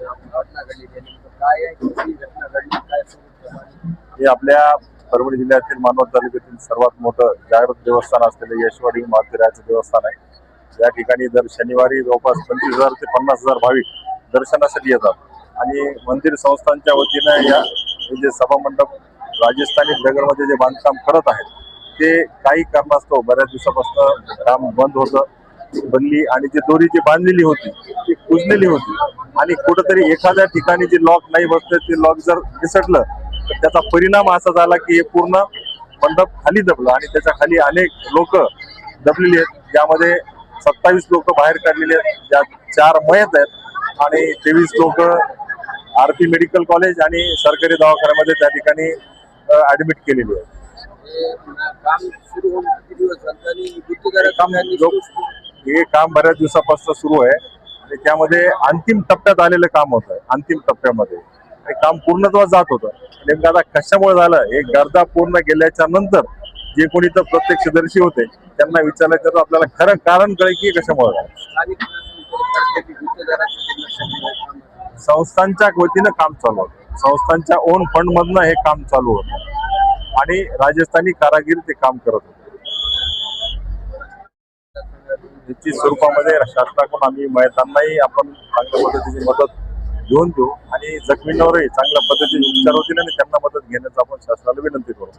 घटना घडली नेमकं काय आहे, कशी घटना घडली, काय स्वरूप? हे आपल्या परभणी जिल्ह्यातील मानवत तालुक्यातील सर्वात मोठं जागृत देवस्थान असलेलं यशवाडी महावीराचं देवस्थान आहे. या ठिकाणी दर शनिवारी जवळपास 25,000 ते 50,000 भाविक दर्शनासाठी येतात आणि मंदिर संस्थांच्या वतीनं या जे सभा मंडप राजस्थानी नगरमध्ये जे बांधकाम करत आहेत ते काही कारणास्तव बऱ्याच दिवसापासून काम बंद होतं. बल्ली आणि जी दोरी जी बांधलेली होती ती कुजलेली होती आणि कुठेतरी एखाद्या ठिकाणी जे लॉक नाही बसलं ते लॉक जर निसटलं तर त्याचा परिणाम असा झाला की हे पूर्ण मंडप खाली दबलं आणि त्याच्या खाली अनेक लोक दबलेली आहेत. ज्यामध्ये 27 लोक बाहेर काढलेले आहेत, ज्यात 4 मयत आहेत आणि 23 लोक आरपी मेडिकल कॉलेज आणि सरकारी दवाखान्यामध्ये त्या ठिकाणी ऍडमिट केलेली आहेत. काम सुरू होऊन किती दिवस झाले आणि गुत्तेदारांनी हे काम बऱ्याच दिवसापासून सुरू आहे आणि त्यामध्ये अंतिम टप्प्यात आलेलं काम होतं. अंतिम टप्प्यामध्ये हे काम पूर्णत्वास जात होतं. नेमकं आता कशामुळे झालं हे गरजा पूर्ण केल्याच्या नंतर जे कोणी तर प्रत्यक्षदर्शी होते त्यांना विचारलं तर आपल्याला खरं कारण कळेल की कशामुळे झालं. संस्थांच्या वतीनं काम चालू होतं, संस्थांच्या ओन फंड मधनं हे काम चालू होतं आणि राजस्थानी कारागीर ते काम करत होते. निश्चित स्वरूपामध्ये शासनाकडून आम्ही मयतांनाही आपण चांगल्या पद्धतीची मदत घेऊन देऊ आणि जखमींवरही चांगल्या पद्धतीने उपचार होतील आणि त्यांना मदत घेण्याचा आपण शासनाला विनंती करू.